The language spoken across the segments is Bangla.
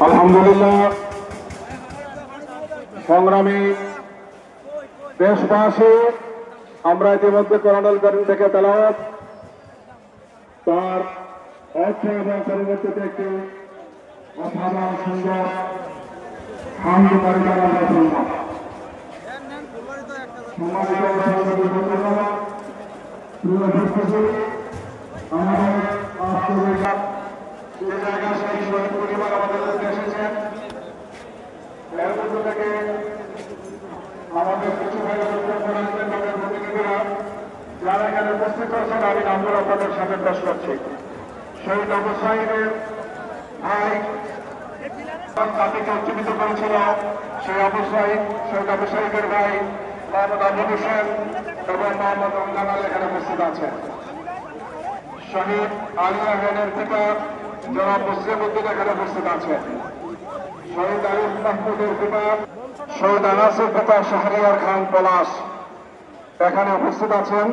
আলহামদুলিল্লাহ সংগ্রামী দেশবাসী, আমরা ইতিমধ্যে কোরআনুল কারীম থেকে তেলাওয়াত তার অর্থ এবং পরিবর্তিত একটি অসাধারণ সুন্দর হামদ পরিচালনা শুনলাম। আমাদের যে জায়গায় সেই শহীদ পরিবার আমাদের মধ্যে এসেছেন, এর মধ্য থেকে আমাদের কিছু ভাইয়ের বক্তব্য রাখবেন তাদের প্রতিনিধিরা যারা এখানে উপস্থিত হয়েছেন। আমি নামগুলো আপনাদের সামনে পেশ করছি। শহীদ আবু সাঈদের ভাই তাদেরকে উজ্জীবিত করেছিল সেই আবু সাঈদ, শহীদ আবু সাঈদের ভাই মোহাম্মদ আবুল হোসেন এবং মোহাম্মদ রমজান আলী এখানে উপস্থিত আছেন। শহীদ আলিয়া হেনের পিতা জনাব মুসলিমউদ্দিন এখানে উপস্থিত আছেন। শহীদ আরিফ মাহমুদের পিতা শহীদ আনাসের পিতা শাহরিয়ার খান পলাশ এখানে উপস্থিত আছেন।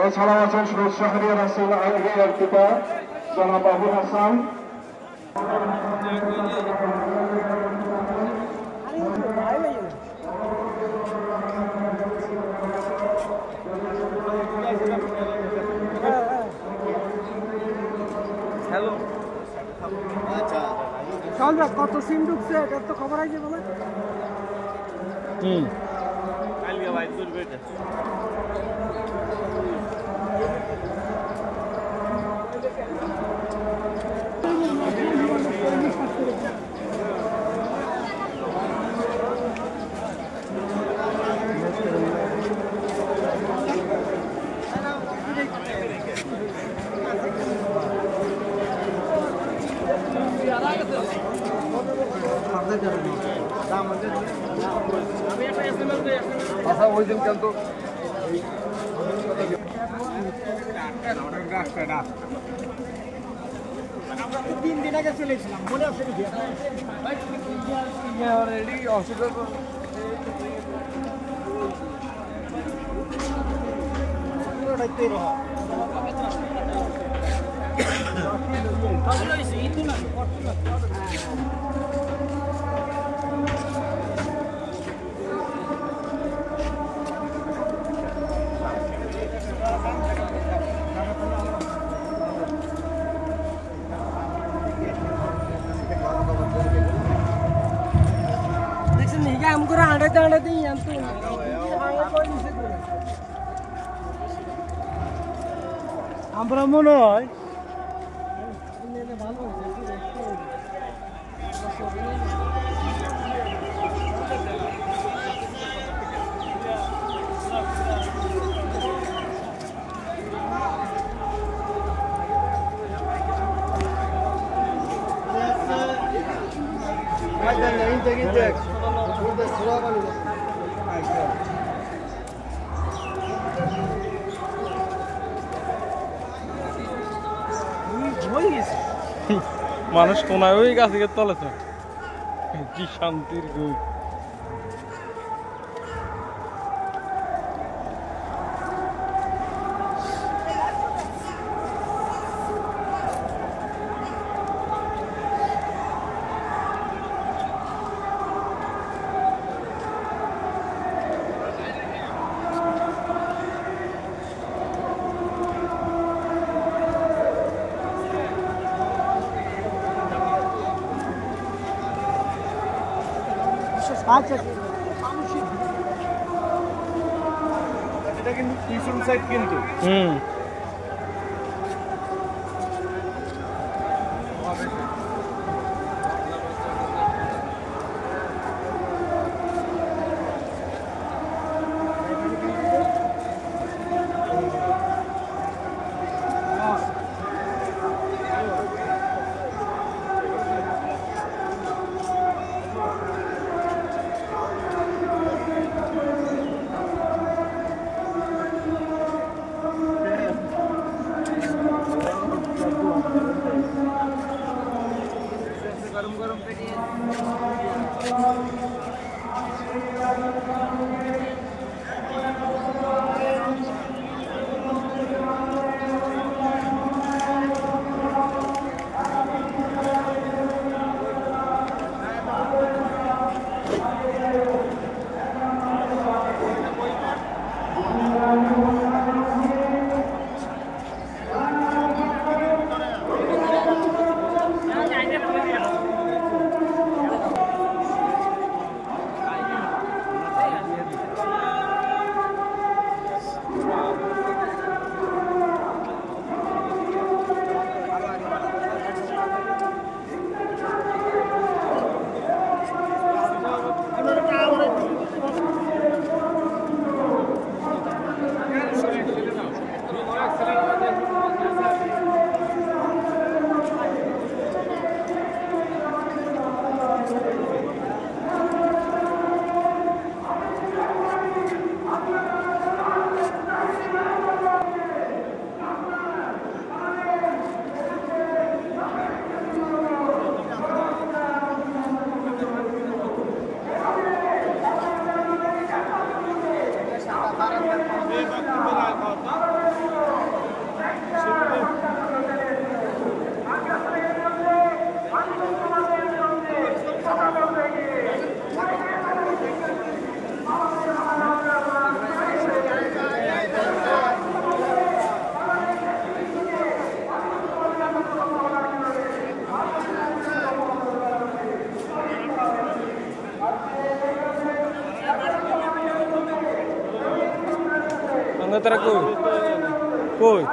এছাড়াও আছেন শহীদ শাহরিয়ার হাসান আলহিয়ার পিতা জনাব আবুল হাসান। হ্যালো, আচ্ছা চল যা, কত সিম ঢুকছে এটা তো খবর আছে বলে। কালকে ভাই তোর বেটা ওই দিন কেন তো 3 দিন আগে চলেছিলাম, মনে আছে অসুবিধা করে আড়ে দিই আমরা মনে হয় ভালো মানুষ কোনায় ওই গাছে তলে তো কি শান্তির গো আচ্ছা এটা কিন্তু পিছন সাইড কিন্তু Antara koi, koi.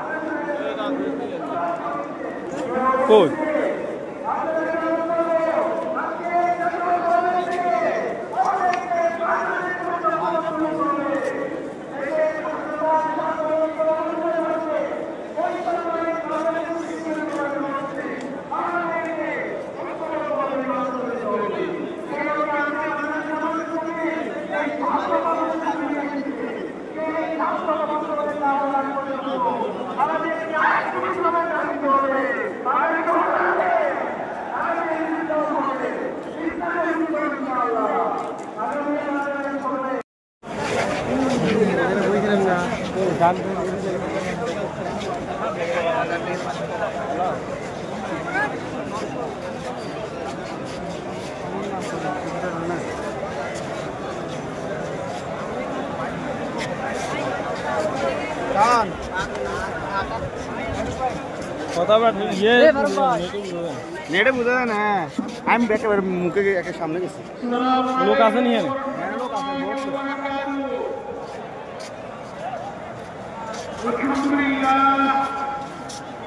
গান কথা ইয়ে নেটে বুঝা যায় না আমি একেবারে মুখে একে সামনে গেছি লোক আছে নি এখানে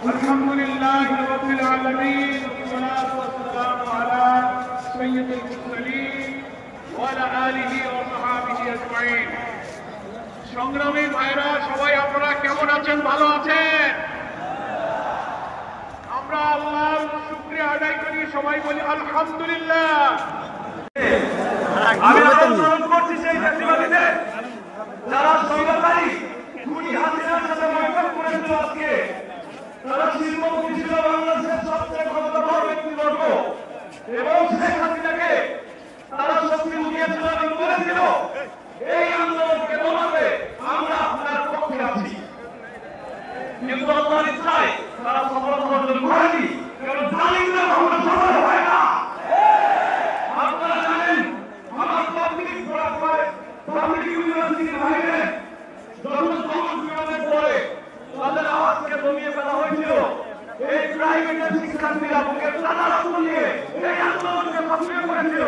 আলহামদুলিল্লাহ রাব্বিল আলামিন ওয়াসসালাতু ওয়াসসালামু আলা সাইয়্যিদিল মুরসালিন ওয়া আলা আলিহি ওয়া সাহবিহি আজমাইন। সংগ্রামী ভাইরা সবাই আপনারা কেমন আছেন? ভালো আছেন? আমরা আল্লাহর শুকরিয়া আদায় করি, সবাই বলি আলহামদুলিল্লাহ। আমি অনুরোধ করছি সেই ফ্যাসিবাদীদের যারা সরকারি খুনি হাসিনার সাথে বৈঠক করেছিল আজকে, তারা শিল্পপতি ছিল বাংলাদেশের সবচেয়ে ক্ষমতাধর ব্যক্তিবর্গ এবং শেখ হাসিনাকে তারা শক্তি লুকিয়েছিল এবং বলেছিল এই আন্দোলনকে দমাতে আমরা আপনার পক্ষে আছি। কিন্তু আল্লাহর ইচ্ছায় তারা সফলতা অর্জন করেনি, কারণ জালিমরা কখনো সফল হয় না। আপনারা জানেন আমার পাবলিক ইউনিভার্সিটির বাইরে যখন সংস্কৃতির পরে তাদের আওয়াজকে দমিয়ে ফেলা হয়েছিল, এই প্রাইভেটের শিক্ষার্থীরা বুকের টানা রক্ত নিয়ে এই আন্দোলনকে সক্রিয় করেছিল।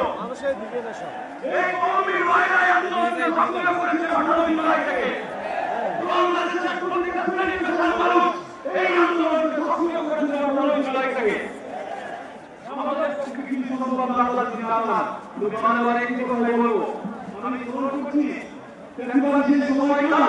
এই কর্মীর বাইরে আন্দোলনকে সক্রিয় করেছিল 18 জুলাই থেকে। বাংলাদেশের প্রতিটা শ্রেণীর পেশার মানুষ এই আন্দোলনকে সক্রিয় করেছিল 18 জুলাই থেকে। আমাদের পক্ষে কিছু সম্ভব বাংলা দিলাম না, যদি বারে বারে একটি কথাই বলবো, আমি অনুরোধ করছি দেশবাসীর সময়কাল